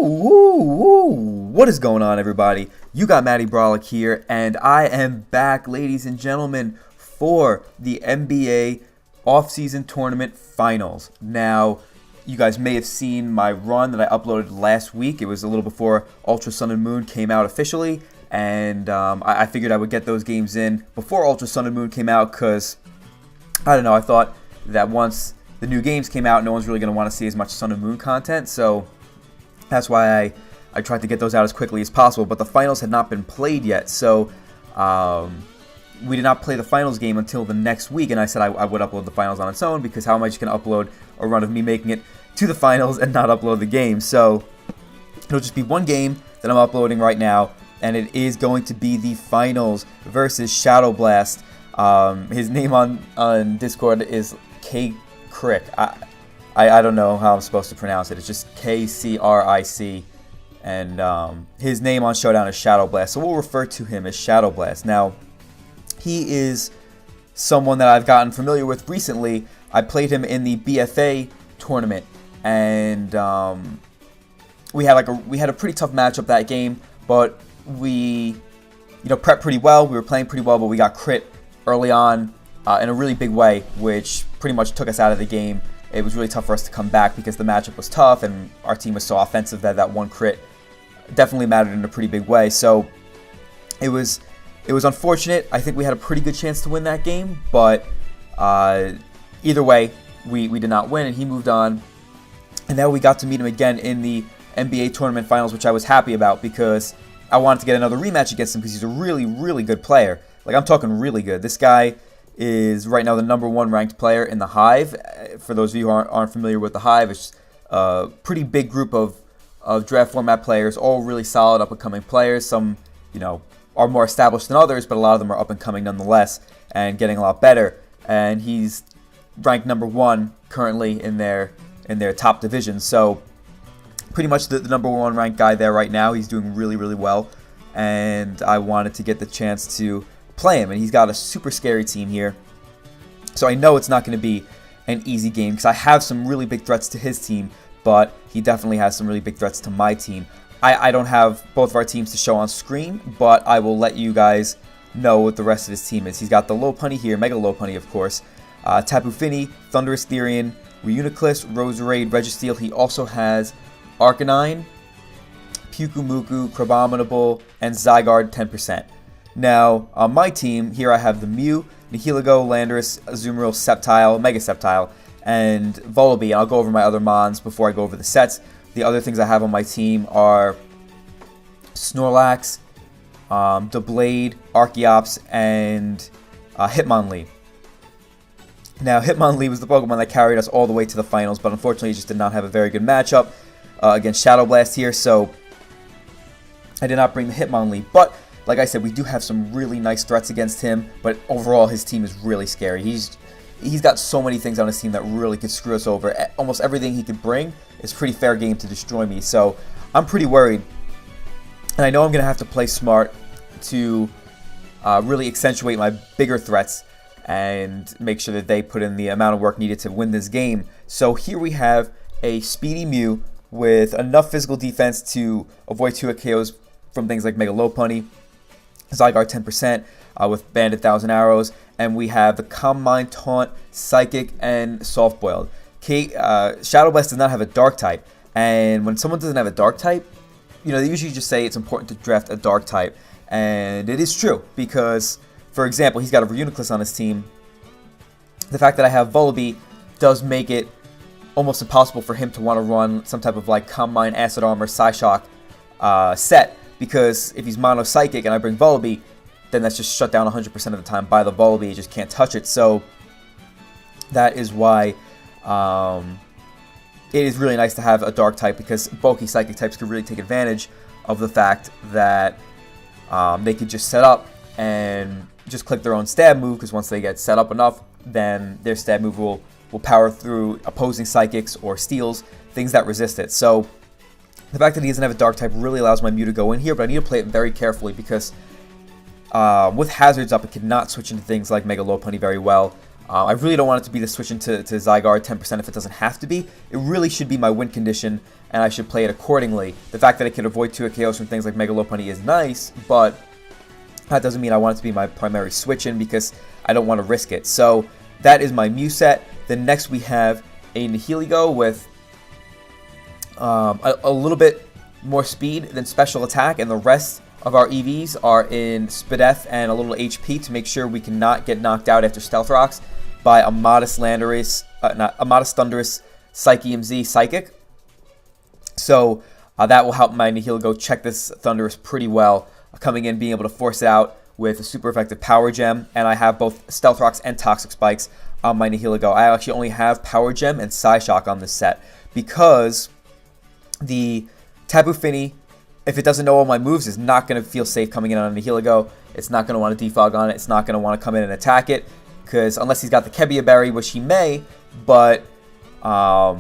What is going on, everybody? You got Matty Brollic here, and I am back, ladies and gentlemen, for the NBA off-season tournament finals. Now, you guys may have seen my run that I uploaded last week. It was a little before Ultra Sun and Moon came out officially, and I figured I would get those games in before Ultra Sun and Moon came out because, I don't know, I thought that once the new games came out, no one's really going to want to see as much Sun and Moon content, so that's why I tried to get those out as quickly as possible. But the finals had not been played yet, so we did not play the finals game until the next week, and I said I would upload the finals on its own, because how am I just going to upload a run of me making it to the finals and not upload the game? So it'll just be one game that I'm uploading right now, and it is going to be the finals versus Shadow Blast. His name on Discord is KCringe. I don't know how I'm supposed to pronounce it. It's just KCric, and his name on Showdown is Shadow Blast, so we'll refer to him as Shadow Blast. Now, he is someone that I've gotten familiar with recently. I played him in the BFA tournament, and we had a pretty tough matchup that game, but we prepped pretty well. We were playing pretty well, but we got crit early on in a really big way, which pretty much took us out of the game. It was really tough for us to come back because the matchup was tough and our team was so offensive that one crit definitely mattered in a pretty big way. So it was unfortunate. I think we had a pretty good chance to win that game, but either way, we did not win, and he moved on. And now we got to meet him again in the NBA tournament finals, which I was happy about because I wanted to get another rematch against him because he's a really, really good player. Like, I'm talking really good. This guy is right now the #1 ranked player in the Hive. For those of you who aren't familiar with the Hive, it's a pretty big group of draft format players, all really solid up-and-coming players. Some, are more established than others, but a lot of them are up-and-coming nonetheless and getting a lot better. And he's ranked #1 currently in their top division. So pretty much the #1 ranked guy there right now. He's doing really, really well, and I wanted to get the chance to play him, and he's got a super scary team here, so I know it's not going to be an easy game because I have some really big threats to his team, but he definitely has some really big threats to my team. I don't have both of our teams to show on screen, but I will let you guys know what the rest of his team is. He's got the Lopunny here, Mega Lopunny of course, Tapu Fini, Thunderous Therian, Reuniclus, Roserade, Registeel. He also has Arcanine, Pukumuku, Crabominable, and Zygarde 10%. Now, on my team, here I have the Mew, Nihilego, Landorus, Azumarill, Sceptile, Mega Sceptile, and Volibee. I'll go over my other mons before I go over the sets. The other things I have on my team are Snorlax, Doublade, Archeops, and Hitmonlee. Now, Hitmonlee was the Pokemon that carried us all the way to the finals, but unfortunately, he just did not have a very good matchup against Shadow Blast here, so I did not bring the Hitmonlee. But like I said, we do have some really nice threats against him, but overall his team is really scary. He's got so many things on his team that really could screw us over. Almost everything he could bring is pretty fair game to destroy me, so I'm pretty worried. And I know I'm going to have to play smart to really accentuate my bigger threats and make sure that they put in the amount of work needed to win this game. So here we have a speedy Mew with enough physical defense to avoid 2-hit KOs from things like Mega Lopunny, Zygarde 10% with Banded 1,000 Arrows, and we have the Calm Mind, Taunt, Psychic, and Soft Boiled. Shadow Blast does not have a Dark type, and when someone doesn't have a Dark type, they usually just say it's important to draft a Dark type, and it is true because, for example, he's got a Reuniclus on his team. The fact that I have Volibee does make it almost impossible for him to want to run some type of Calm Mind, Acid Armor, Psyshock set, because if he's Mono Psychic and I bring Volibee, then that's just shut down 100% of the time by the Volibee. You just can't touch it. So that is why it is really nice to have a Dark type, because bulky Psychic types can really take advantage of the fact that they could just set up and just click their own stab move, because once they get set up enough, then their stab move will power through opposing Psychics or Steels, things that resist it. So the fact that he doesn't have a Dark type really allows my Mew to go in here, but I need to play it very carefully because with Hazards up, it cannot switch into things like Mega Lopunny very well. I really don't want it to be the switch into Zygarde 10% if it doesn't have to be. It really should be my win condition and I should play it accordingly. The fact that it can avoid 2 KOs from things like Mega Lopunny is nice, but that doesn't mean I want it to be my primary switch-in because I don't want to risk it. So that is my Mew set. Then next we have a Nihilego with a little bit more speed than special attack, and the rest of our EVs are in Spadef and a little HP to make sure we cannot get knocked out after Stealth Rocks by a modest Thundurus Psyche MZ Psychic. So that will help my Nihilego check this Thundurus pretty well, coming in, being able to force it out with a super effective Power Gem, and I have both Stealth Rocks and Toxic Spikes on my Nihilego. I actually only have Power Gem and Psyshock on this set because the Tapu Fini, if it doesn't know all my moves, is not going to feel safe coming in on a Nihilego. It's not going to want to defog on it. It's not going to want to come in and attack it, because unless he's got the Kebia Berry, which he may, but I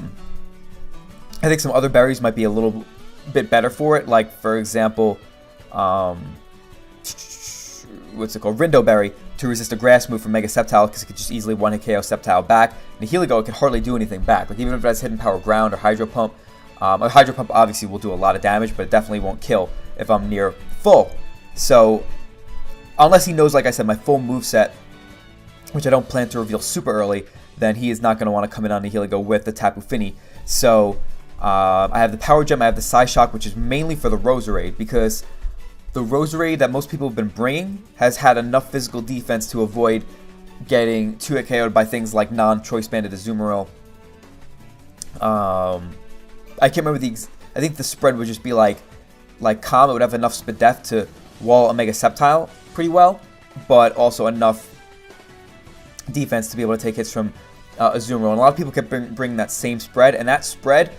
think some other berries might be a little bit better for it. Like, for example, what's it called? Rindo Berry to resist a grass move from Mega Sceptile, because it could just easily one-hit KO Sceptile back. Nihilego, it can hardly do anything back. Like, even if it has Hidden Power Ground or Hydro Pump, a Hydro Pump obviously will do a lot of damage, but it definitely won't kill if I'm near full. So, unless he knows, like I said, my full moveset, which I don't plan to reveal super early, then he is not going to want to come in on Nihilego with the Tapu Fini. So, I have the Power Gem, I have the Psyshock, which is mainly for the Roserade, because the Roserade that most people have been bringing has had enough physical defense to avoid getting 2-hit KO'd by things like non-Choice Banded Azumarill. I can't remember I think the spread would just be like Calm. It would have enough Spadef to wall a Mega Sceptile pretty well, but also enough defense to be able to take hits from Azumarill. And a lot of people kept bringing that same spread, and that spread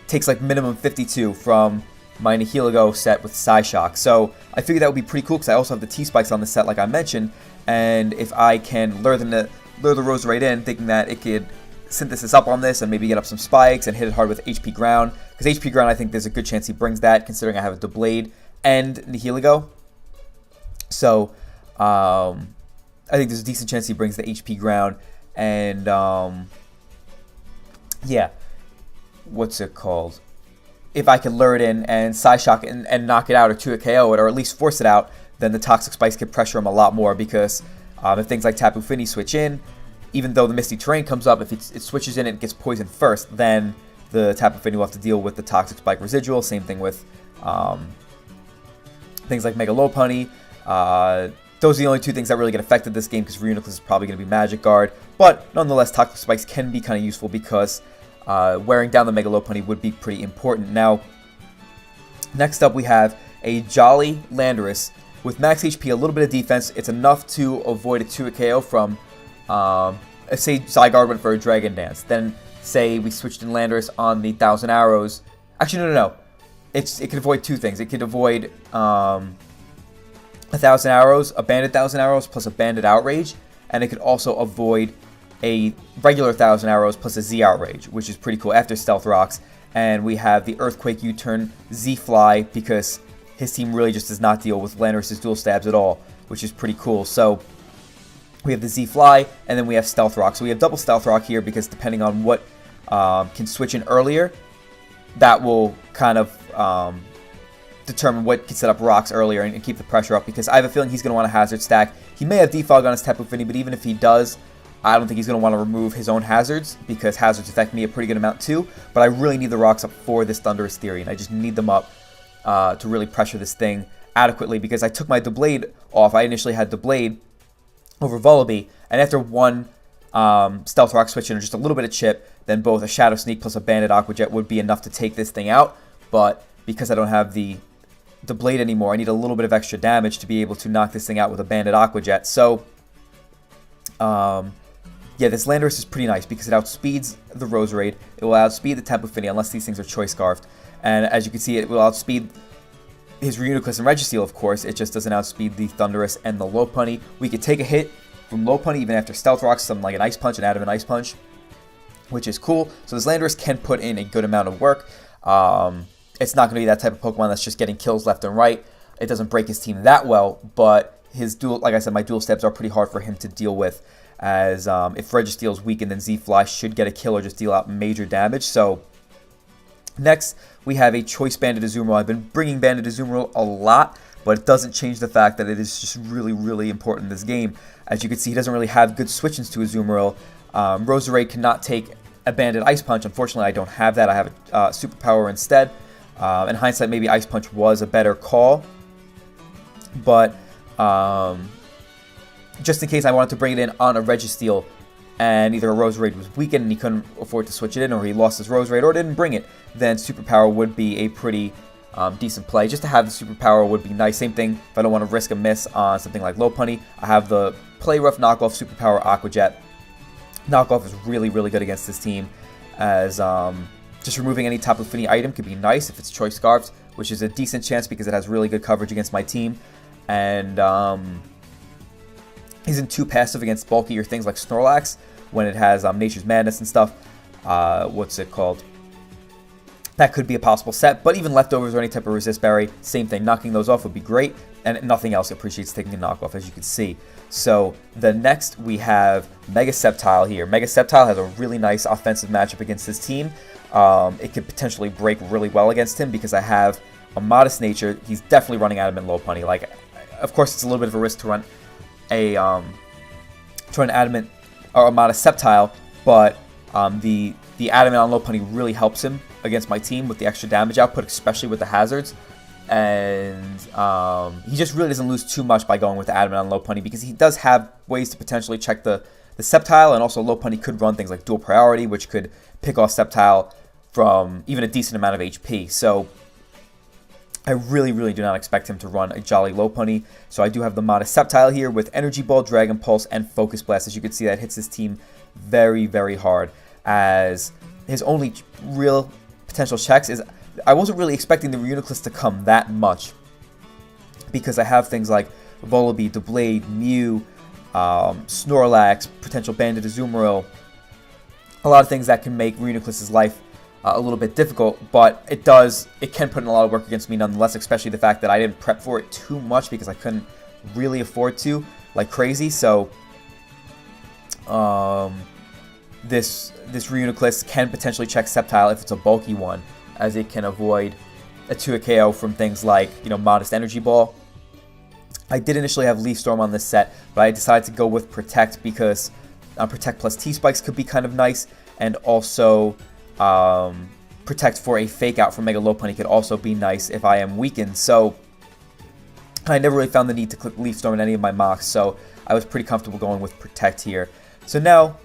takes like minimum 52 from my Nihilego set with Psyshock. So I figured that would be pretty cool because I also have the T-Spikes on the set like I mentioned, and if I can lure the Roserade in, thinking that it could synthesis up on this and maybe get up some spikes and hit it hard with HP Ground, because HP Ground, I think there's a good chance he brings that, considering I have a Doublade and Nihilego. So I think there's a decent chance he brings the HP Ground, and yeah, what's it called? If I can lure it in and Psyshock and knock it out or 2-hit KO it, or at least force it out, then the Toxic Spikes can pressure him a lot more, because if things like Tapu Fini switch in, even though the Misty Terrain comes up, if it switches in and it gets poisoned first, then the Tapu Fini will have to deal with the Toxic Spike residual. Same thing with things like Mega Lopunny. Those are the only two things that really get affected this game, because Reuniclus is probably going to be Magic Guard. But nonetheless, Toxic Spikes can be kind of useful, because wearing down the Mega Lopunny would be pretty important. Now, next up we have a Jolly Landorus with max HP, a little bit of defense. It's enough to avoid a 2-hit KO from, say Zygarde went for a Dragon Dance. Then say we switched in Landorus on the 1,000 Arrows. Actually, no. It can avoid two things. It could avoid 1,000 Arrows, a Banded 1,000 Arrows plus a Banded Outrage, and it could also avoid a regular 1,000 Arrows plus a Z Outrage, which is pretty cool after Stealth Rocks. And we have the Earthquake U-Turn Z Fly, because his team really just does not deal with Landorus' dual stabs at all, which is pretty cool. So we have the Z Fly, and then we have Stealth Rock. So we have double Stealth Rock here, because depending on what can switch in earlier, that will kind of determine what can set up rocks earlier and keep the pressure up, because I have a feeling he's going to want a Hazard stack. He may have Defog on his Tapu Fini, but even if he does, I don't think he's going to want to remove his own hazards, because hazards affect me a pretty good amount too. But I really need the rocks up for this Thundurus Theory, and I just need them up to really pressure this thing adequately, because I took my Doublade off. I initially had Doublade over Vullaby, and after one Stealth Rock switch in or just a little bit of chip, then both a Shadow Sneak plus a Banded Aqua Jet would be enough to take this thing out. But because I don't have the Blade anymore, I need a little bit of extra damage to be able to knock this thing out with a Banded Aqua Jet. So yeah, this Landorus is pretty nice because it outspeeds the Roserade. It will outspeed the Tapu Fini unless these things are Choice Scarfed. And as you can see, it will outspeed his Reuniclus and Registeel, of course. It just doesn't outspeed the Thundurus and the Lopunny. We could take a hit from Lopunny even after Stealth Rocks, something like an Ice Punch, an Adamant Ice Punch, which is cool. So this Landorus can put in a good amount of work. It's not going to be that type of Pokemon that's just getting kills left and right. It doesn't break his team that well, but his dual, like I said, my dual stabs are pretty hard for him to deal with, as if Registeel's weakened, then Z-Fly should get a kill or just deal out major damage. So Next, we have a choice Banded Azumarill. I've been bringing Banded Azumarill a lot, but it doesn't change the fact that it is just really, really important in this game. As you can see, he doesn't really have good switch-ins to Azumarill. Roserade cannot take a Banded Ice Punch. Unfortunately, I don't have that. I have a Superpower instead. In hindsight, maybe Ice Punch was a better call. But just in case I wanted to bring it in on a Registeel, and either a Roserade was weakened and he couldn't afford to switch it in, or he lost his Roserade or didn't bring it, then Superpower would be a pretty decent play. Just to have the Superpower would be nice. Same thing if I don't want to risk a miss on something like Lopunny. I have the Play Rough Knockoff Superpower Aqua Jet. Knockoff is really, really good against this team, as just removing any Tapu Fini item could be nice if it's Choice Scarves, which is a decent chance because it has really good coverage against my team. And isn't too passive against bulkier things like Snorlax when it has Nature's Madness and stuff. What's it called? That could be a possible set, but even leftovers or any type of Resist Berry, same thing. Knocking those off would be great, and nothing else appreciates taking a knockoff, as you can see. So the next we have Mega Sceptile here. Mega Sceptile has a really nice offensive matchup against his team. It could potentially break really well against him because I have a Modest Nature. He's definitely running Adamant Lopunny. Like, of course, it's a little bit of a risk to run a Adamant or a Modest Sceptile, but the Adamant on Lopunny really helps him against my team with the extra damage output, especially with the hazards. And he just really doesn't lose too much by going with the Adamant on Lopunny because he does have ways to potentially check the Sceptile, and also Lopunny could run things like Dual Priority, which could pick off Sceptile from even a decent amount of HP. So I really, really do not expect him to run a Jolly Lopunny. So I do have the Modest Sceptile here with Energy Ball, Dragon Pulse, and Focus Blast. As you can see, that hits his team very, very hard, as his only real potential checks is I wasn't really expecting the Reuniclus to come that much because I have things like Volibee, Doublade, Mew, Snorlax, potential Banded Azumarill, a lot of things that can make Reuniclus' life a little bit difficult, but it can put in a lot of work against me nonetheless, especially the fact that I didn't prep for it too much because I couldn't really afford to like crazy. So this Reuniclus can potentially check Sceptile if it's a bulky one, as it can avoid a 2-KO from things like, Modest Energy Ball. I did initially have Leaf Storm on this set, but I decided to go with Protect because Protect plus T-Spikes could be kind of nice, and also Protect for a Fake Out from Mega Lopunny could also be nice if I am weakened. So I never really found the need to click Leaf Storm in any of my mocks, so I was pretty comfortable going with Protect here. So now,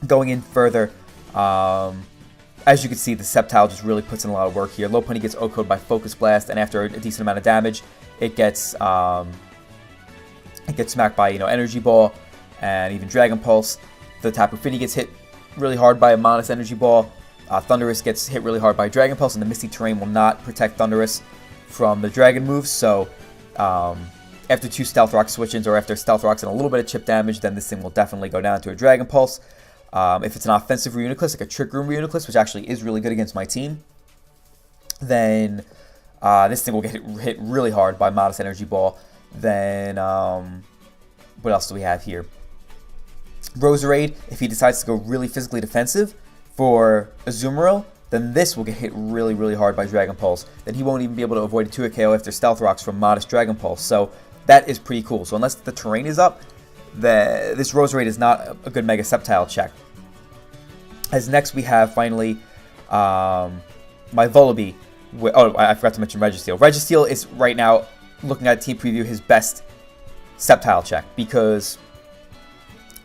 going in further, as you can see, the Sceptile just really puts in a lot of work here. Lopunny gets O-Code by Focus Blast, and after a decent amount of damage, it gets smacked by Energy Ball and even Dragon Pulse. The Tapu Fini gets hit really hard by a Modest Energy Ball. Thundurus gets hit really hard by Dragon Pulse, and the Misty Terrain will not protect Thundurus from the Dragon moves. So after 2 Stealth Rock switch-ins, or after Stealth Rocks and a little bit of chip damage, then this thing will definitely go down to a Dragon Pulse. If it's an offensive Reuniclus, like a Trick Room Reuniclus, which actually is really good against my team, then this thing will get hit really hard by Modest Energy Ball. Then, what else do we have here? Roserade, if he decides to go really physically defensive for Azumarill, then this will get hit really, really hard by Dragon Pulse. Then he won't even be able to avoid a 2-KO after Stealth Rocks from Modest Dragon Pulse. So that is pretty cool. So unless the terrain is up, this Roserade is not a good Mega Sceptile check. As next we have finally my Volibee. Oh, I forgot to mention Registeel. Registeel is right now, looking at Team Preview, his best Sceptile check because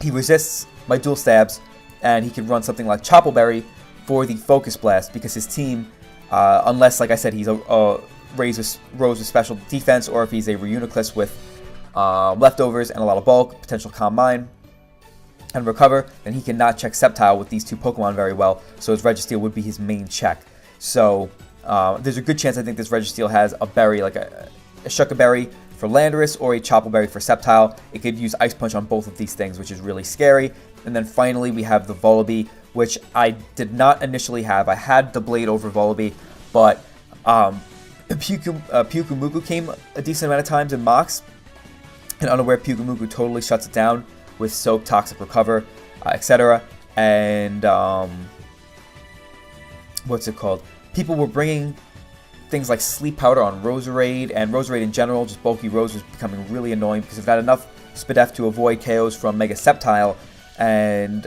he resists my dual stabs, and he can run something like Chople Berry for the Focus Blast because his team, unless, like I said, he's a Rose with special defense, or if he's a Reuniclus with leftovers and a lot of bulk, potential Calm Mind, and Recover, then he cannot check Sceptile with these 2 Pokemon very well, so his Registeel would be his main check. So there's a good chance I think this Registeel has a berry, like a Shuca Berry for Landorus or a Chople Berry for Sceptile. It could use Ice Punch on both of these things, which is really scary. And then finally we have the Volibee, which I did not initially have. I had the Blade over Volibee, but Pyukumuku came a decent amount of times in mocks, and Unaware Pyukumuku totally shuts it down with Soak, Toxic Recover, etc. And what's it called? People were bringing things like Sleep Powder on Roserade, and Roserade in general, just bulky Rose, was becoming really annoying because I've got enough Spadef to avoid KOs from Mega Sceptile, and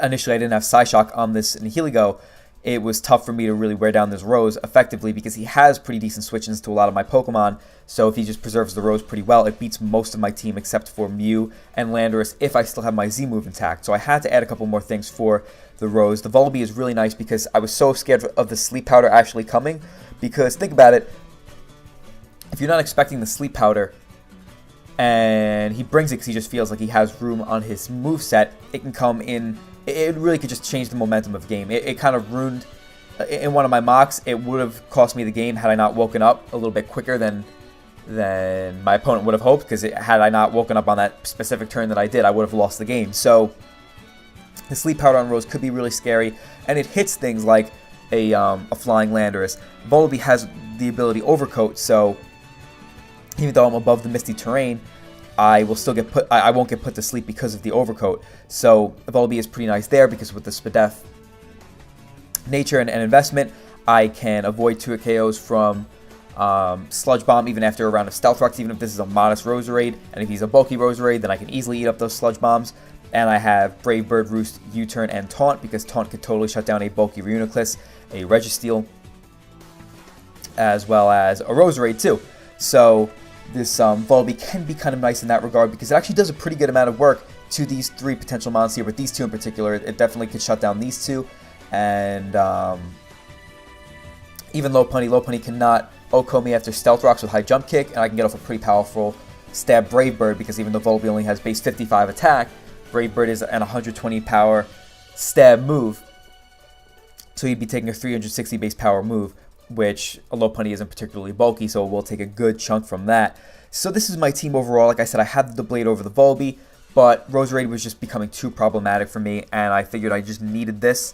initially I didn't have Psyshock on this Nihilego. It was tough for me to really wear down this Rose effectively because he has pretty decent switch-ins to a lot of my Pokemon, so if he just preserves the Rose pretty well, it beats most of my team except for Mew and Landorus if I still have my Z-move intact. So I had to add a couple more things for the Rose. The Volibee is really nice because I was so scared of the Sleep Powder actually coming, because think about it, if you're not expecting the Sleep Powder and he brings it because he just feels like he has room on his moveset, it can come in. It really could just change the momentum of the game. It kind of ruined, in one of my mocks, it would have cost me the game had I not woken up a little bit quicker than my opponent would have hoped, because had I not woken up on that specific turn that I did, I would have lost the game. So the Sleep Powder on Rose could be really scary, and it hits things like a Flying Landorus. Volibee has the ability Overcoat, so even though I'm above the Misty Terrain, I will still get put. I won't get put to sleep because of the Overcoat. So Volibee is pretty nice there because with the Spadef nature and investment, I can avoid 2 KOs from Sludge Bomb even after a round of Stealth Rocks, even if this is a modest Roserade. And if he's a bulky Roserade, then I can easily eat up those Sludge Bombs. And I have Brave Bird, Roost, U-Turn, and Taunt, because Taunt could totally shut down a bulky Reuniclus, a Registeel, as well as a Roserade too. So this Volibee can be kind of nice in that regard because it actually does a pretty good amount of work to these 3 potential mons here, but these 2 in particular, it definitely could shut down these 2. And even Lopunny cannot OHKO me after Stealth Rocks with High Jump Kick, and I can get off a pretty powerful Stab Brave Bird because even though Volibee only has base 55 attack, Brave Bird is an 120 power stab move, so he'd be taking a 360 base power move, which a Lopunny isn't particularly bulky, so we'll take a good chunk from that. So this is my team overall. Like I said, I had the Blade over the Volibee, but Roserade was just becoming too problematic for me, and I figured I just needed this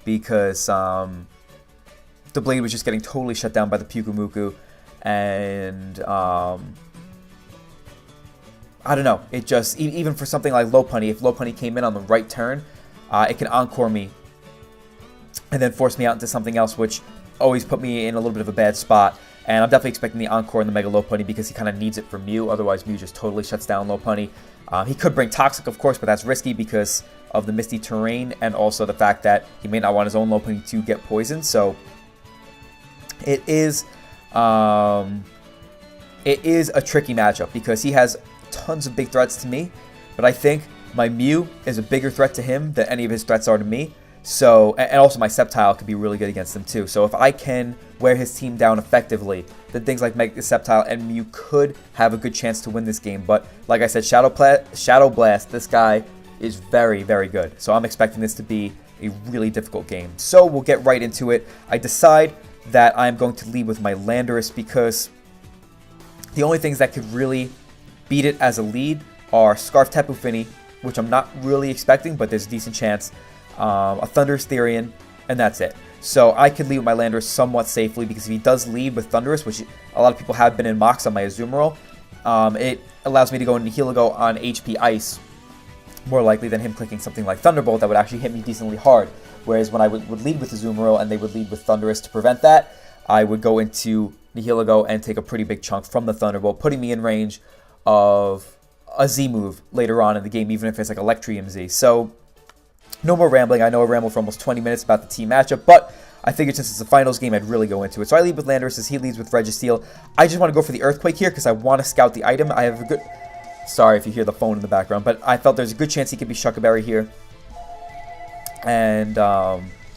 because the Blade was just getting totally shut down by the Pyukumuku, and I don't know, it just, even for something like Lopunny, if Lopunny came in on the right turn, it can Encore me and then force me out into something else, which always put me in a little bit of a bad spot. And I'm definitely expecting the Encore in the Mega Lopunny because he kind of needs it for Mew, otherwise Mew just totally shuts down Lopunny. He could bring Toxic, of course, but that's risky because of the Misty Terrain and also the fact that he may not want his own Lopunny to get poisoned. So it is a tricky matchup because he has tons of big threats to me, but I think my Mew is a bigger threat to him than any of his threats are to me. So, and also my Sceptile could be really good against him too. So if I can wear his team down effectively, then things like Mega Sceptile and Mew could have a good chance to win this game. But like I said, Shadow Blast, this guy is very, very good. So I'm expecting this to be a really difficult game. So we'll get right into it. I decide that I'm going to lead with my Landorus because the only things that could really beat it as a lead are Scarf Tapu Fini, which I'm not really expecting, but there's a decent chance, a Thundurus Therian, and that's it. So I could lead with my Landorus somewhat safely because if he does lead with Thundurus, which a lot of people have been in mocks on my Azumarill, it allows me to go into Nihilego on HP Ice, more likely than him clicking something like Thunderbolt that would actually hit me decently hard. Whereas when I would lead with Azumarill and they would lead with Thundurus to prevent that, I would go into Nihilego and take a pretty big chunk from the Thunderbolt, putting me in range of a Z move later on in the game, even if it's like Electrium Z. So no more rambling. I know I rambled for almost 20 minutes about the team matchup, but I figured since it's a finals game, I'd really go into it. So I lead with Landorus as he leads with Registeel. I just want to go for the Earthquake here because I want to scout the item. I have a good... Sorry if you hear the phone in the background, but I felt there's a good chance he could be Shuckaberry here. And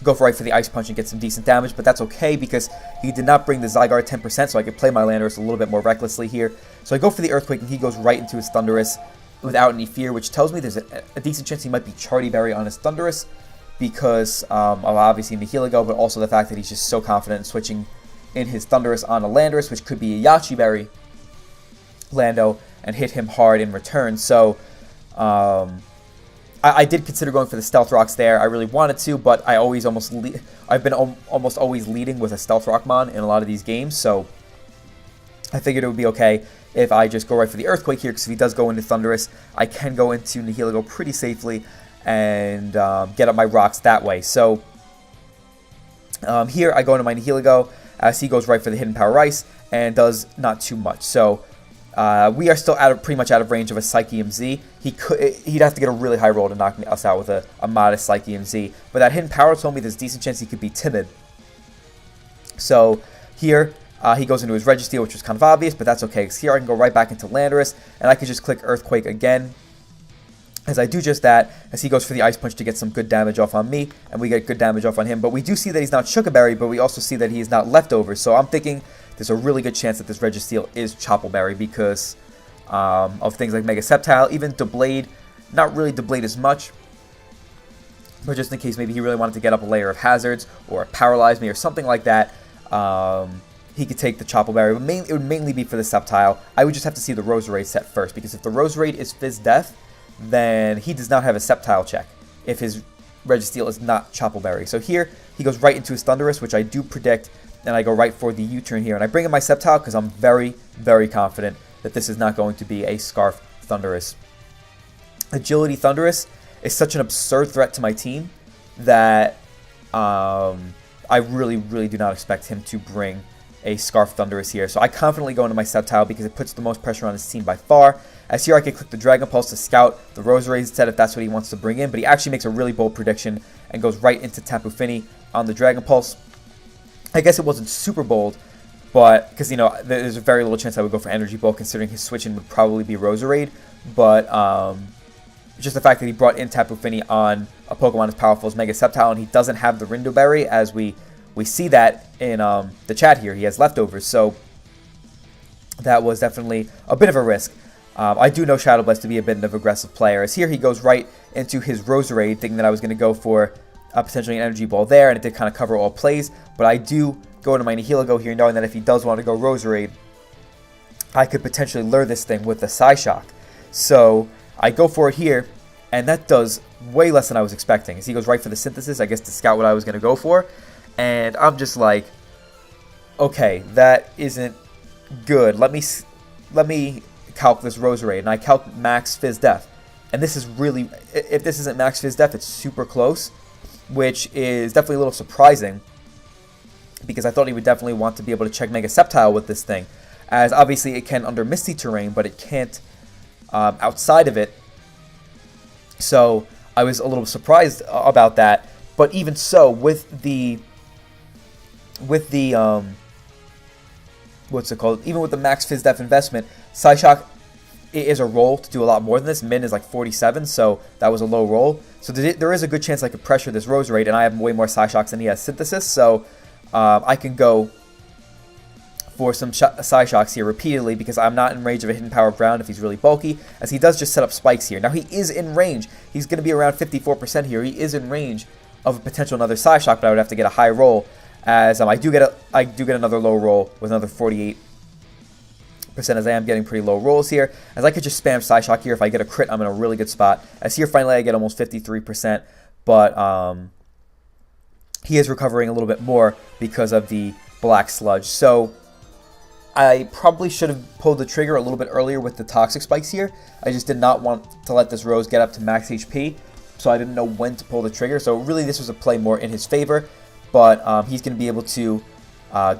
go right for the Ice Punch and get some decent damage, but that's okay because he did not bring the Zygarde 10%, so I could play my Landorus a little bit more recklessly here. So I go for the Earthquake, and he goes right into his Thundurus without any fear, which tells me there's a decent chance he might be Charty Berry on his Thundurus because of obviously Nihilego, but also the fact that he's just so confident in switching in his Thundurus on a Landorus, which could be a Yachi Berry Lando, and hit him hard in return. So I did consider going for the Stealth Rocks there. I really wanted to, but I've been almost always leading with a Stealth Rockmon in a lot of these games, so I figured it would be okay if I just go right for the Earthquake here, because if he does go into Thundurus, I can go into Nihilego pretty safely and get up my rocks that way. So Here I go into my Nihilego as he goes right for the Hidden Power Rice and does not too much. So we are still pretty much out of range of a Psyche MZ. He'd have to get a really high roll to knock us out with a modest Psyche MZ. But that Hidden Power told me there's a decent chance he could be timid. So here he goes into his Registeel, which was kind of obvious, but that's okay, because here I can go right back into Landorus, and I can just click Earthquake again. As I do just that, as he goes for the Ice Punch to get some good damage off on me, and we get good damage off on him. But we do see that he's not Sugar Berry, but we also see that he is not Leftovers. So I'm thinking there's a really good chance that this Registeel is Chople Berry because of things like Mega Sceptile, even Deblade, not really Deblade as much, but just in case maybe he really wanted to get up a layer of hazards or paralyze me or something like that, he could take the Chople Berry. But it would mainly be for the Sceptile. I would just have to see the Roserade set first, because if the Roserade is Fizz Death, then he does not have a Sceptile check if his Registeel is not Chople Berry. So here, he goes right into his Thundurus, which I do predict, and I go right for the U-turn here. And I bring in my Sceptile because I'm very, very confident that this is not going to be a Scarf Thundurus. Agility Thundurus is such an absurd threat to my team that I really, really do not expect him to bring a Scarf Thundurus here. So I confidently go into my Sceptile because it puts the most pressure on his team by far. As here I can click the Dragon Pulse to scout the Roserade instead if that's what he wants to bring in. But he actually makes a really bold prediction and goes right into Tapu Fini on the Dragon Pulse. I guess it wasn't super bold, but because, you know, there's a very little chance I would go for Energy Bolt considering his switch-in would probably be Roserade. But just the fact that he brought in Tapu Fini on a Pokemon as powerful as Mega Sceptile, and he doesn't have the Rindo Berry, as we see that in the chat here. He has Leftovers, so that was definitely a bit of a risk. I do know Shadow Blast to be a bit of an aggressive player, as here he goes right into his Roserade, thinking that I was going to go for potentially an Energy Ball there, and it did kind of cover all plays, but I do go into my Nihilego here, knowing that if he does want to go Roserade, I could potentially lure this thing with the Psyshock. So I go for it here, and that does way less than I was expecting, as he goes right for the Synthesis, I guess to scout what I was going to go for, and I'm just like, okay, that isn't good. Let me calc this Roserade, and I calc Max Fizz Death. And this is really, if this isn't Max Fizz Death, it's super close, which is definitely a little surprising, because I thought he would definitely want to be able to check Mega Sceptile with this thing, as obviously it can under Misty Terrain, but it can't outside of it. So I was a little surprised about that. But even so, with the what's it called? Even with the Max Fizz Def investment, Psyshock is a roll to do a lot more than this. Min is like 47, so that was a low roll. So there is a good chance I could pressure this Roserade, and I have way more Psyshocks than he has Synthesis, so I can go for some Psyshocks here repeatedly because I'm not in range of a Hidden Power Ground if he's really bulky, as he does just set up Spikes here. Now he is in range. He's going to be around 54% here. He is in range of a potential another Psyshock, but I would have to get a high roll, as I do get another low roll with another 48%, as I am getting pretty low rolls here. As I could just spam Psyshock here. If I get a crit, I'm in a really good spot. As here finally I get almost 53%, but he is recovering a little bit more because of the Black Sludge. So I probably should have pulled the trigger a little bit earlier with the Toxic Spikes here. I just did not want to let this Rose get up to max HP, so I didn't know when to pull the trigger. So really this was a play more in his favor, but he's going to be able to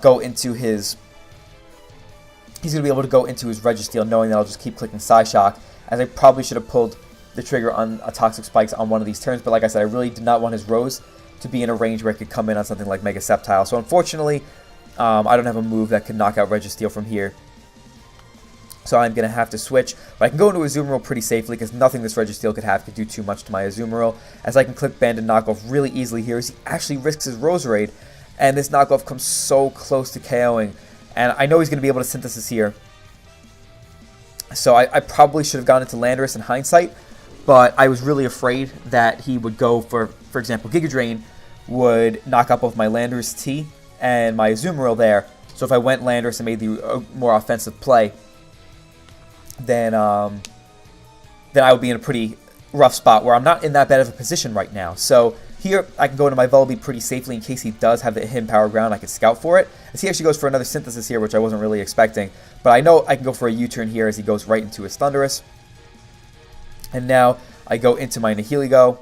go into his Registeel, knowing that I'll just keep clicking Psyshock, as I probably should have pulled the trigger on a Toxic Spikes on one of these turns. But like I said, I really did not want his Rose to be in a range where it could come in on something like Mega Sceptile. So unfortunately, I don't have a move that could knock out Registeel from here. So I'm going to have to switch. But I can go into Azumarill pretty safely, because nothing this Registeel could have could do too much to my Azumarill. As I can click Banded Knockoff really easily here, as he actually risks his Roserade. And this Knockoff comes so close to KOing. And I know he's going to be able to Synthesis here. So I probably should have gone into Landorus in hindsight. But I was really afraid that he would go for example, Giga Drain would knock out both my Landorus T and my Azumarill there. So if I went Landorus and made the more offensive play, then I would be in a pretty rough spot where I'm not in that bad of a position right now. So here I can go into my Volbeat pretty safely in case he does have the Hidden Power Ground. I can scout for it, as he actually goes for another Synthesis here, which I wasn't really expecting. But I know I can go for a U-turn here as he goes right into his Thundurus. And now I go into my Nihilego,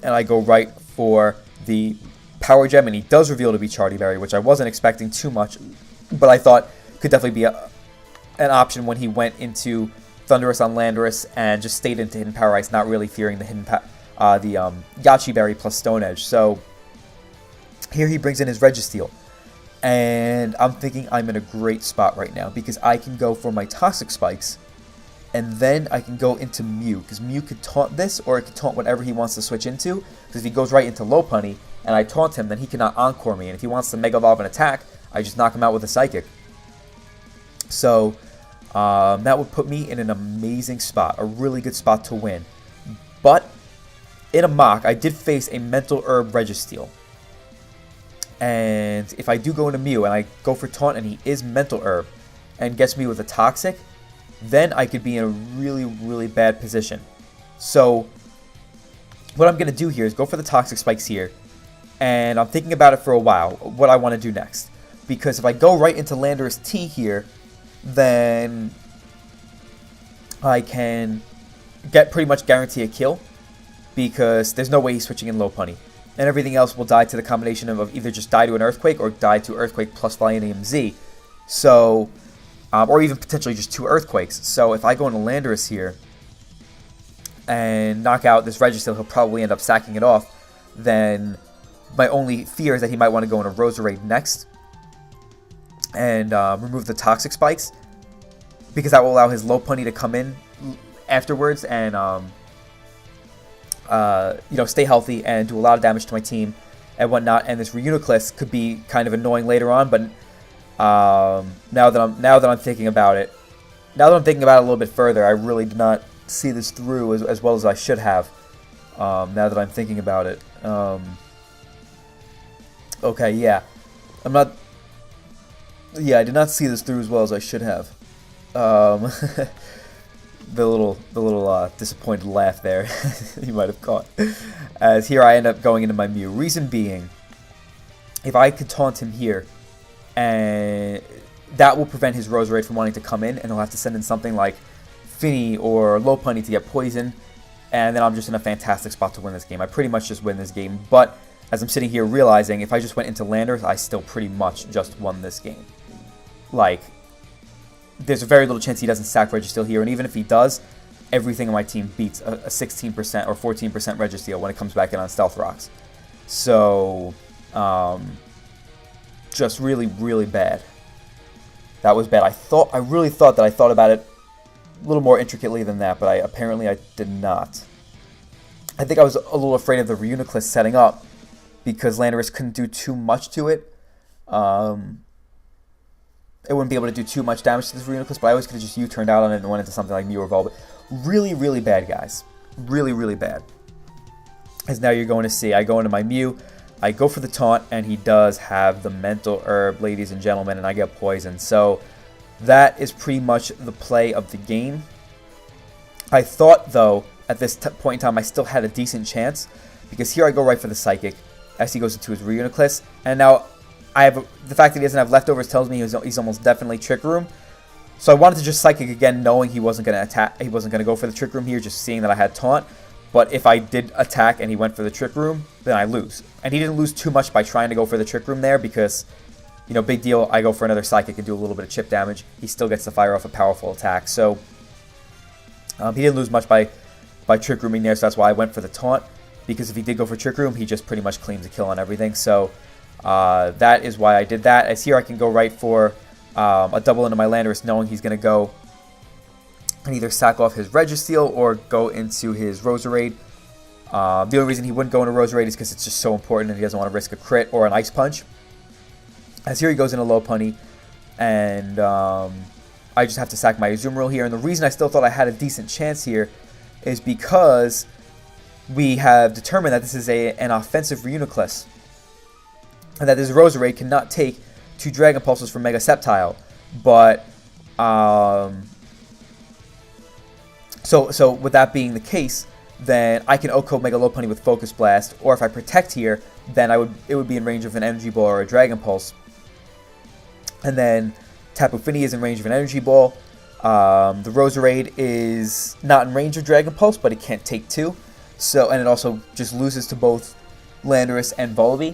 and I go right for the Power Gem, and he does reveal to be Charty Berry, which I wasn't expecting too much, but I thought could definitely be an option when he went into Thundurus on Landorus and just stayed into Hidden Power Ice, not really fearing the Yache Berry plus Stone Edge. So here he brings in his Registeel, and I'm thinking I'm in a great spot right now because I can go for my Toxic Spikes, and then I can go into Mew, because Mew could taunt this, or it could taunt whatever he wants to switch into, because if he goes right into Lopunny, and I taunt him, then he cannot Encore me, and if he wants to Mega Evolve and attack, I just knock him out with a Psychic. So, that would put me in an amazing spot, a really good spot to win. But, in a mock, I did face a Mental Herb Registeel. And if I do go into Mew, and I go for taunt, and he is Mental Herb, and gets me with a Toxic, then I could be in a really, really bad position. So, what I'm going to do here is go for the Toxic Spikes here. And I'm thinking about it for a while, what I want to do next. Because if I go right into Landorus T here, then I can pretty much guarantee a kill. Because there's no way he's switching in Lopunny. And everything else will die to the combination of either just die to an Earthquake or die to Earthquake plus Flyinium Z. So, or even potentially just 2 Earthquakes. So if I go into Landorus here and knock out this Registeel, he'll probably end up sacking it off. Then my only fear is that he might want to go into Roserade next and remove the Toxic Spikes, because that will allow his Lopunny to come in afterwards and stay healthy and do a lot of damage to my team and whatnot. And this Reuniclus could be kind of annoying later on, but now that I'm thinking about it a little bit further, I really did not see this through as well as I should have. Now that I'm thinking about it, okay, yeah, I did not see this through as well as I should have. The little disappointed laugh there you might have caught, as here I end up going into my Mew. Reason being, if I could taunt him here, and that will prevent his Roserade from wanting to come in, and he'll have to send in something like Finny or Lopunny to get poison, and then I'm just in a fantastic spot to win this game. I pretty much just win this game, but as I'm sitting here realizing, if I just went into Landorus, I still pretty much just won this game. Like, there's a very little chance he doesn't sack Registeel here, and even if he does, everything on my team beats a 16% or 14% Registeel when it comes back in on Stealth Rocks. So, just really, really bad. That was bad. I really thought that I thought about it a little more intricately than that, but apparently I did not. I think I was a little afraid of the Reuniclus setting up, because Landorus couldn't do too much to it. It wouldn't be able to do too much damage to this Reuniclus, but I always could have just U-turned out on it and went into something like Mew or Volbit. Really, really bad, guys. Really, really bad. As now you're going to see, I go into my Mew, I go for the taunt, and he does have the Mental Herb, ladies and gentlemen, and I get poisoned. So that is pretty much the play of the game. I thought, though, at this point in time, I still had a decent chance, because here I go right for the Psychic as he goes into his Reuniclus, and now the fact that he doesn't have leftovers tells me he's almost definitely Trick Room. So I wanted to just Psychic again, knowing he wasn't going to attack. He wasn't going to go for the Trick Room here, just seeing that I had taunt. But if I did attack and he went for the Trick Room, then I lose. And he didn't lose too much by trying to go for the Trick Room there, because, big deal, I go for another Psychic and do a little bit of chip damage. He still gets to fire off a powerful attack. So he didn't lose much by Trick Rooming there, so that's why I went for the taunt. Because if he did go for Trick Room, he just pretty much claims a kill on everything. So that is why I did that. As here I can go right for a double into my Landorus, knowing he's going to go and either sack off his Registeel or go into his Roserade. The only reason he wouldn't go into Roserade is because it's just so important and he doesn't want to risk a crit or an Ice Punch. As here he goes into Lopunny, and I just have to sack my Azumarill here. And the reason I still thought I had a decent chance here is because we have determined that this is an offensive Reuniclus, and that this Roserade cannot take 2 Dragon Pulses from Mega Sceptile. But so with that being the case, then I can OHKO Mega Lopunny with Focus Blast, or if I protect here, then it would be in range of an Energy Ball or a Dragon Pulse. And then Tapu Fini is in range of an Energy Ball. The Roserade is not in range of Dragon Pulse, but it can't take 2. So, and it also just loses to both Landorus and Volibee.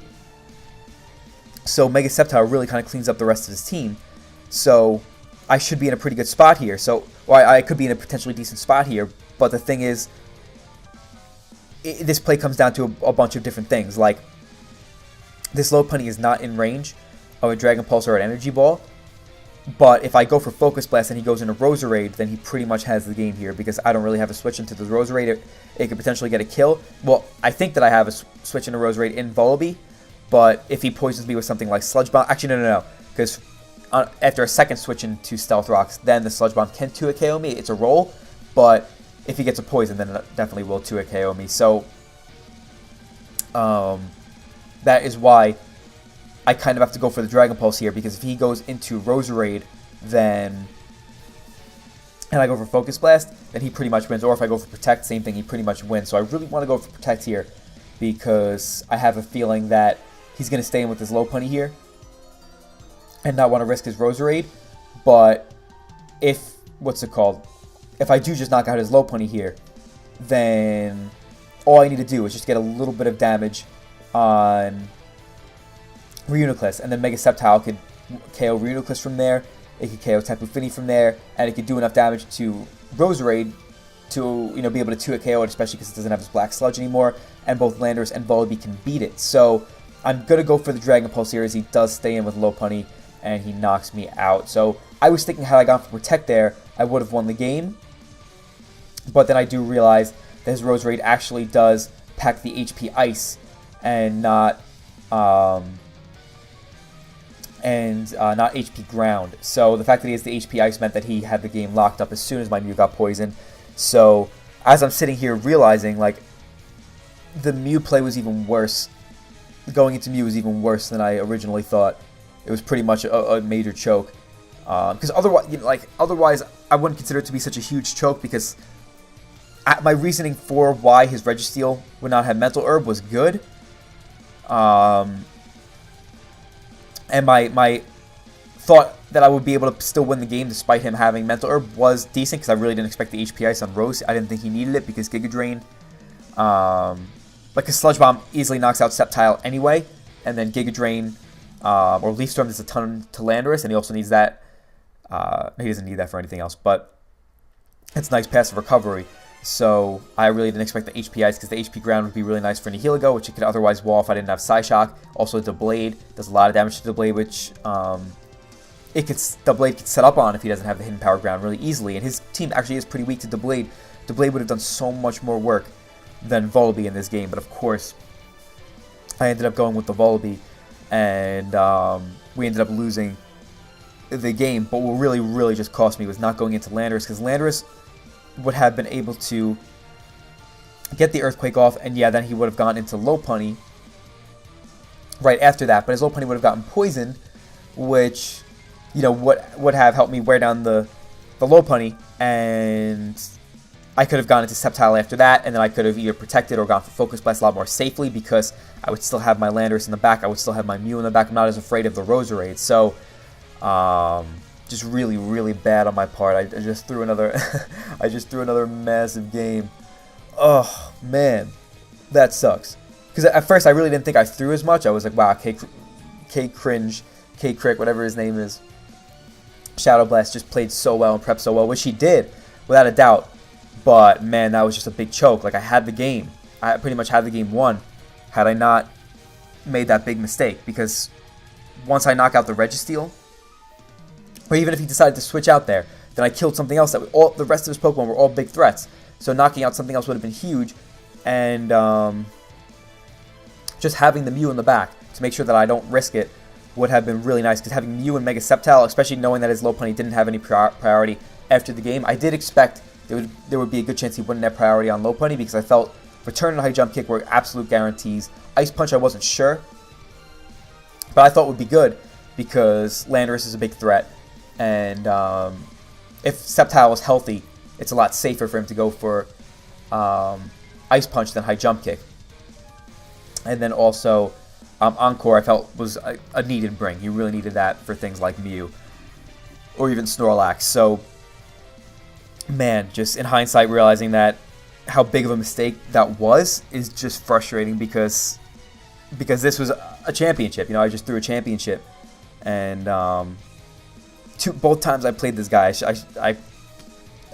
So Mega Sceptile really kind of cleans up the rest of his team. So I should be in a pretty good spot here. Or I could be in a potentially decent spot here. But the thing is, this play comes down to a bunch of different things. Like, this Lopunny is not in range of a Dragon Pulse or an Energy Ball. But if I go for Focus Blast and he goes into Roserade, then he pretty much has the game here, because I don't really have a switch into the Roserade. It could potentially get a kill. Well, I think that I have a switch into Roserade in Volibee, but if he poisons me with something like Sludge Bomb... Actually, no, because after a second switch into Stealth Rocks, then the Sludge Bomb can 2-hit KO me. It's a roll, but if he gets a poison, then it definitely will 2-hit KO me. So, that is why I kind of have to go for the Dragon Pulse here, because if he goes into Roserade, then... and I go for Focus Blast, then he pretty much wins. Or if I go for Protect, same thing, he pretty much wins. So I really want to go for Protect here, because I have a feeling that he's going to stay in with his Lopunny here and not want to risk his Roserade. But if... what's it called? If I do just knock out his Lopunny here, then all I need to do is just get a little bit of damage on Reuniclus, and then Mega Sceptile could KO Reuniclus from there. It could KO Tapu Fini from there, and it could do enough damage to Roserade to, you know, be able to 2-hit KO it, especially because it doesn't have his Black Sludge anymore, and both Landorus and Volibee can beat it. So I'm going to go for the Dragon Pulse here, as he does stay in with Lopunny, and he knocks me out. So I was thinking, had I gone for Protect there, I would have won the game, but then I do realize that his Roserade actually does pack the HP Ice and not HP Ground. So the fact that he has the HP Ice meant that he had the game locked up as soon as my Mew got poisoned. So as I'm sitting here realizing, like, the Mew play was even worse. Going into Mew was even worse than I originally thought. It was pretty much a major choke. Because otherwise, you know, otherwise I wouldn't consider it to be such a huge choke, because my reasoning for why his Registeel would not have Mental Herb was good. And my thought that I would be able to still win the game despite him having Mental Herb was decent, because I really didn't expect the HP Ice on Rose. I didn't think he needed it, because Giga Drain, like, his Sludge Bomb easily knocks out Sceptile anyway, and then Giga Drain or Leaf Storm does a ton to Landorus, and he also needs that. He doesn't need that for anything else, but it's nice passive recovery. So I really didn't expect the HP Ice, because the HP Ground would be really nice for Nihilego, which it could otherwise wall if I didn't have Psyshock. Also, the Blade does a lot of damage to the Blade, which the Blade could set up on if he doesn't have the Hidden Power Ground really easily. And his team actually is pretty weak to the Blade. The Blade would have done so much more work than Volibee in this game, but of course, I ended up going with the Volibee, and we ended up losing the game. But what really just cost me was not going into Landorus, because Landorus would have been able to get the Earthquake off, and yeah, then he would have gone into Lopunny right after that, but his Lopunny would have gotten poisoned, which, you know, would have helped me wear down the Lopunny, and I could have gone into Sceptile after that, and then I could have either protected or gone for Focus Blast a lot more safely, because I would still have my Landorus in the back, I would still have my Mew in the back. I'm not as afraid of the Roserade. So just really bad on my part. I just threw another I just threw another massive game. Oh man, that sucks. Because at first I really didn't think I threw as much. I was like, wow, KCringe, KCrick, whatever his name is, Shadow Blast just played so well and prepped so well, which he did, without a doubt. But man, that was just a big choke. Like, I had the game. I pretty much had the game won had I not made that big mistake. Because once I knock out the Registeel, or even if he decided to switch out there, then I killed something else. The rest of his Pokemon were all big threats. So knocking out something else would have been huge. And just having the Mew in the back to make sure that I don't risk it would have been really nice. Because having Mew and Mega Sceptile, especially knowing that his Lopunny didn't have any priority after the game, I did expect there would be a good chance he wouldn't have priority on Lopunny, because I felt Return and High Jump Kick were absolute guarantees. Ice Punch I wasn't sure, but I thought would be good, because Landorus is a big threat, and if Sceptile was healthy, it's a lot safer for him to go for Ice Punch than High Jump Kick. And then also Encore I felt was a needed bring. You really needed that for things like Mew or even Snorlax. So man, just in hindsight, realizing that how big of a mistake that was is just frustrating, because this was a championship. I just threw a championship, and both times I played this guy,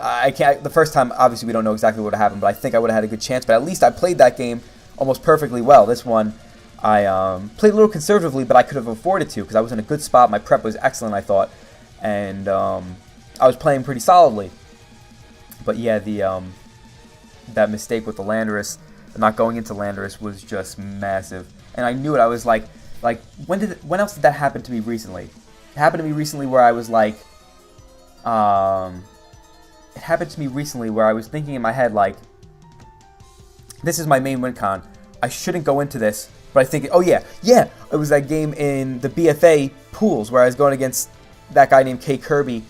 I can't. The first time, obviously, we don't know exactly what happened, but I think I would have had a good chance. But at least I played that game almost perfectly well. This one, I played a little conservatively, but I could have afforded to because I was in a good spot. My prep was excellent, I thought, and I was playing pretty solidly. But yeah, that mistake with the Landorus, not going into Landorus, was just massive. And I knew it. I was like, when else did that happen to me recently? It happened to me recently where I was like, it happened to me recently where I was thinking in my head, like, this is my main win con. I shouldn't go into this. But I think, oh yeah, it was that game in the BFA pools where I was going against that guy named K Kirby,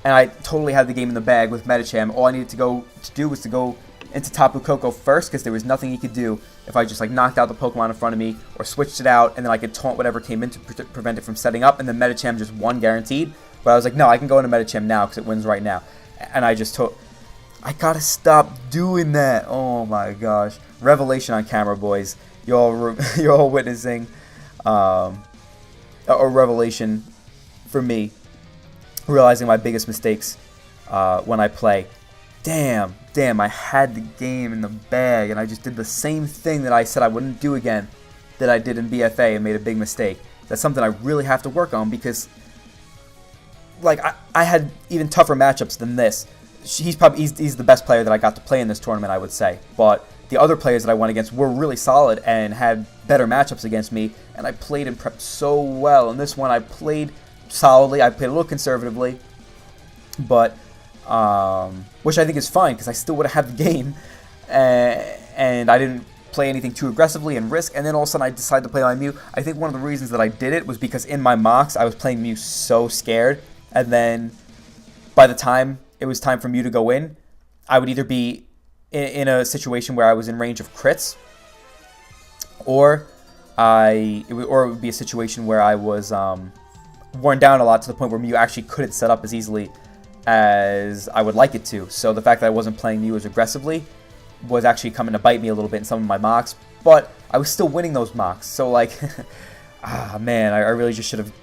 and I totally had the game in the bag with Metacham. All I needed to do was to go into Tapu Koko first, because there was nothing he could do if I just like knocked out the Pokemon in front of me or switched it out, and then I could taunt whatever came in to prevent it from setting up, and then Metacham just won guaranteed. But I was like, no, I can go into Metacham now because it wins right now. And I just I gotta stop doing that. Oh my gosh. Revelation on camera, boys. You're all witnessing a revelation for me, realizing my biggest mistakes when I play. Damn, I had the game in the bag, and I just did the same thing that I said I wouldn't do again that I did in BFA and made a big mistake. That's something I really have to work on because, like, I had even tougher matchups than this. He's the best player that I got to play in this tournament, I would say. But the other players that I went against were really solid and had better matchups against me, and I played and prepped so well. In this one, I played solidly. I played a little conservatively, but which I think is fine because I still would have had the game, and I didn't play anything too aggressively and risk. And then all of a sudden, I decided to play my Mew. I think one of the reasons that I did it was because in my mocks, I was playing Mew so scared, and then by the time it was time for Mew to go in, I would either be in a situation where I was in range of crits, or it would be a situation where I was worn down a lot to the point where Mew actually couldn't set up as easily as I would like it to. So the fact that I wasn't playing Mew as aggressively was actually coming to bite me a little bit in some of my mocks, but I was still winning those mocks. So like, man, I really just should have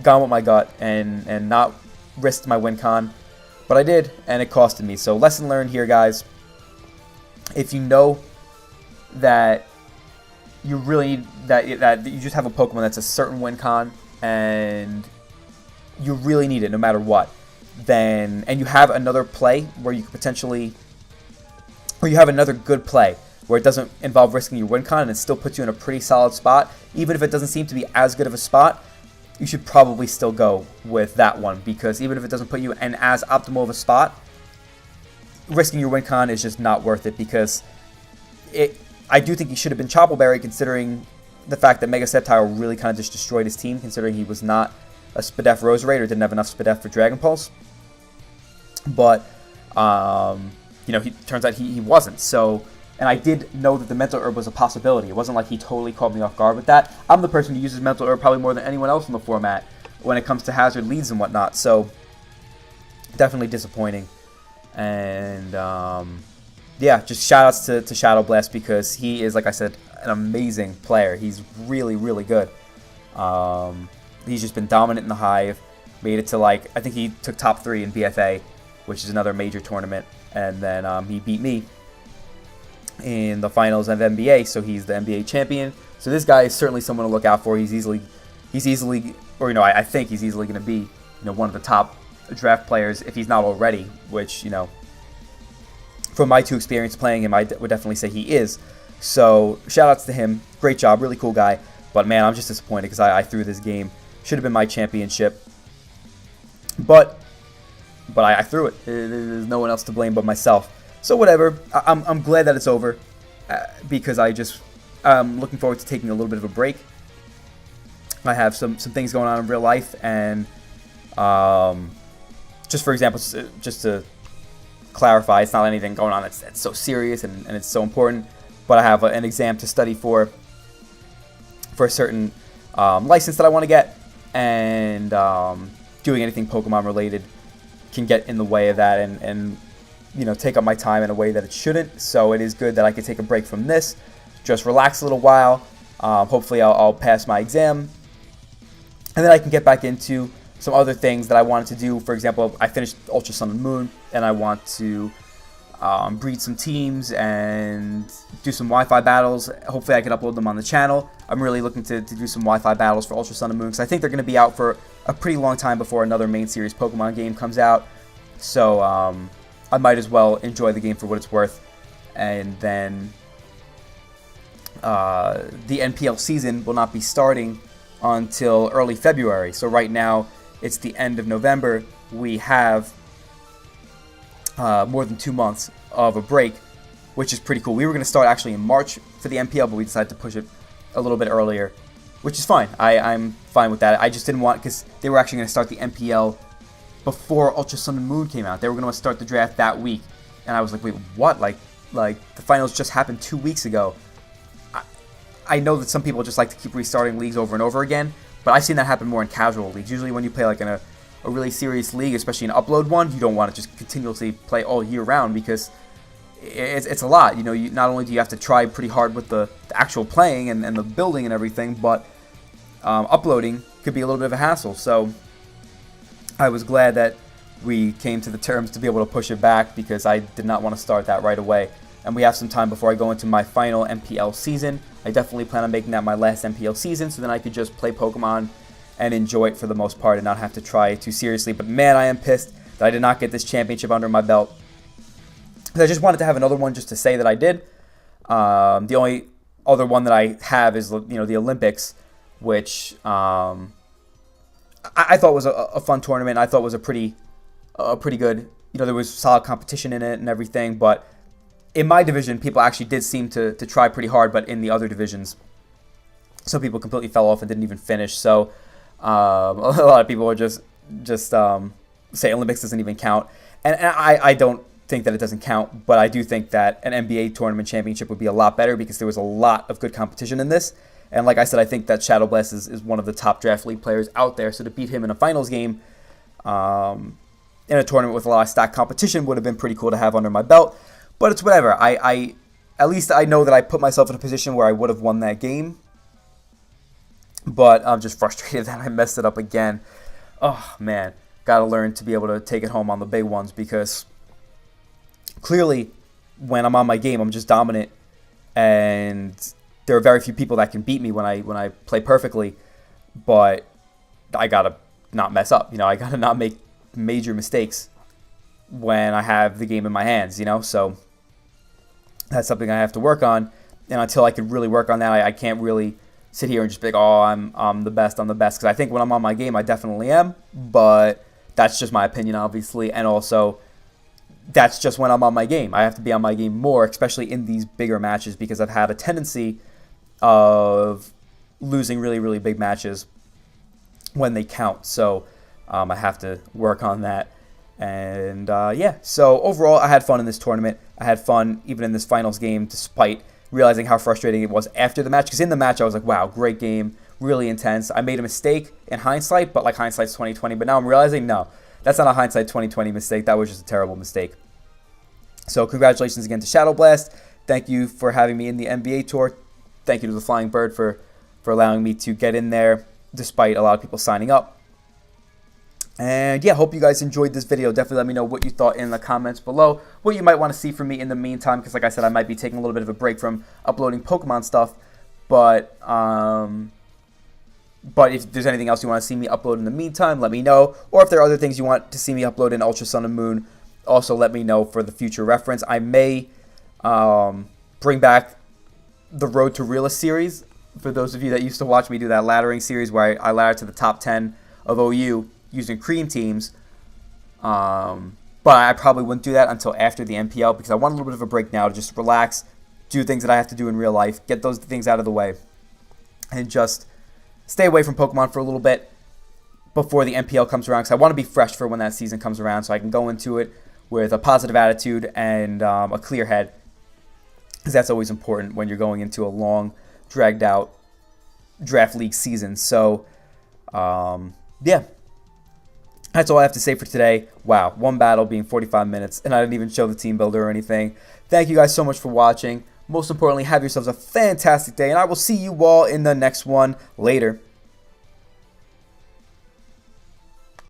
gone with my gut and not risked my win con. But I did, and it costed me. So lesson learned here, guys. If you know that you really need that you just have a Pokemon that's a certain win con and you really need it no matter what, then and you have another play where you could potentially, or you have another good play where it doesn't involve risking your win con and it still puts you in a pretty solid spot, even if it doesn't seem to be as good of a spot, you should probably still go with that one, because even if it doesn't put you in as optimal of a spot, risking your win con is just not worth it, because I do think he should have been Choppleberry, considering the fact that Mega Sceptile really kind of just destroyed his team, considering he was not a Spadef Roserade or didn't have enough Spadef for Dragon Pulse. But, he turns out he wasn't. So, and I did know that the Mental Herb was a possibility. It wasn't like he totally caught me off guard with that. I'm the person who uses Mental Herb probably more than anyone else in the format when it comes to hazard leads and whatnot. So, definitely disappointing. And, yeah, just shout-outs to Shadow Blast, because he is, like I said, an amazing player. He's really, really good. He's just been dominant in the Hive. Made it to, like, I think he took top 3 in BFA, which is another major tournament. And then he beat me in the finals of MBA, so he's the MBA champion. So this guy is certainly someone to look out for. He's easily, or I think he's easily going to be, one of the top draft players if he's not already. Which, from my 2 experience playing him, I would definitely say he is. So shout outs to him. Great job, really cool guy. But man, I'm just disappointed because I threw this game. Should have been my championship, but I threw it. There's no one else to blame but myself. So whatever. I'm glad that it's over, because I'm looking forward to taking a little bit of a break. I have some things going on in real life, and just for example, just to clarify, it's not anything going on that's so serious and it's so important, but I have an exam to study for a certain license that I want to get, and doing anything Pokemon related can get in the way of that and take up my time in a way that it shouldn't. So it is good that I can take a break from this, just relax a little while, Hopefully I'll pass my exam, and then I can get back into some other things that I wanted to do. For example, I finished Ultra Sun and Moon, and I want to breed some teams and do some Wi-Fi battles. Hopefully I can upload them on the channel. I'm really looking to do some Wi-Fi battles for Ultra Sun and Moon, because I think they're going to be out for a pretty long time before another main series Pokemon game comes out. So I might as well enjoy the game for what it's worth. And then the NPL season will not be starting until early February. So right now it's the end of November. We have more than 2 months of a break, which is pretty cool. We were going to start actually in March for the NPL, but we decided to push it a little bit earlier, which is fine. I'm fine with that. I just didn't want, because they were actually going to start the NPL before Ultra Sun and Moon came out. They were going to start the draft that week, and I was like, wait, what? Like the finals just happened 2 weeks ago. I know that some people just like to keep restarting leagues over and over again, but I've seen that happen more in casual leagues. Usually when you play like in a really serious league, especially an upload one, you don't want to just continuously play all year round, because it's a lot. You know, not only do you have to try pretty hard with the actual playing and the building and everything, but uploading could be a little bit of a hassle. So I was glad that we came to the terms to be able to push it back, because I did not want to start that right away. And we have some time before I go into my final MPL season. I definitely plan on making that my last MPL season, so then I could just play Pokemon and enjoy it for the most part and not have to try it too seriously. But man, I am pissed that I did not get this championship under my belt. I just wanted to have another one just to say that I did. The only other one that I have is, you know, the Olympics, which I thought was a fun tournament. I thought was a pretty good. You know, there was solid competition in it and everything. But in my division, people actually did seem to try pretty hard. But in the other divisions, some people completely fell off and didn't even finish. So a lot of people are just say Olympics doesn't even count, and I don't think that it doesn't count, but I do think that an MBA tournament championship would be a lot better, because there was a lot of good competition in this. And like I said, I think that Shadow Blast is one of the top draft league players out there, so to beat him in a finals game in a tournament with a lot of stacked competition would have been pretty cool to have under my belt. But it's whatever. I at least I know that I put myself in a position where I would have won that game, but I'm just frustrated that I messed it up again. Oh man, gotta learn to be able to take it home on the big ones, because clearly when I'm on my game, I'm just dominant, and there are very few people that can beat me when I play perfectly. But I gotta not mess up. You know, I gotta not make major mistakes when I have the game in my hands. You know, so that's something I have to work on. And until I can really work on that, I can't really sit here and just be like, oh, I'm the best, because I think when I'm on my game, I definitely am, but that's just my opinion, obviously, and also that's just when I'm on my game. I have to be on my game more, especially in these bigger matches, because I've had a tendency of losing really, really big matches when they count, so I have to work on that. And yeah, so overall, I had fun in this tournament. I had fun even in this finals game, despite realizing how frustrating it was after the match. Because in the match, I was like, wow, great game, really intense. I made a mistake in hindsight, but like hindsight's 20/20. But now I'm realizing, no, that's not a hindsight 20/20 mistake. That was just a terrible mistake. So congratulations again to Shadow Blast. Thank you for having me in the NBA tour. Thank you to the Flying Bird for allowing me to get in there, despite a lot of people signing up. And yeah, hope you guys enjoyed this video. Definitely let me know what you thought in the comments below, what you might want to see from me in the meantime, because like I said, I might be taking a little bit of a break from uploading Pokemon stuff, but if there's anything else you want to see me upload in the meantime, let me know. Or if there are other things you want to see me upload in Ultra Sun and Moon, also let me know for the future reference. I may bring back the Road to Realist series. For those of you that used to watch me do that laddering series where I laddered to the top 10 of OU using cream teams, but I probably wouldn't do that until after the MPL, because I want a little bit of a break now to just relax, do things that I have to do in real life, get those things out of the way, and just stay away from Pokemon for a little bit before the MPL comes around, because I want to be fresh for when that season comes around, so I can go into it with a positive attitude and a clear head, because that's always important when you're going into a long, dragged out draft league season. So yeah, that's all I have to say for today. Wow, one battle being 45 minutes, and I didn't even show the team builder or anything. Thank you guys so much for watching. Most importantly, have yourselves a fantastic day, and I will see you all in the next one. Later.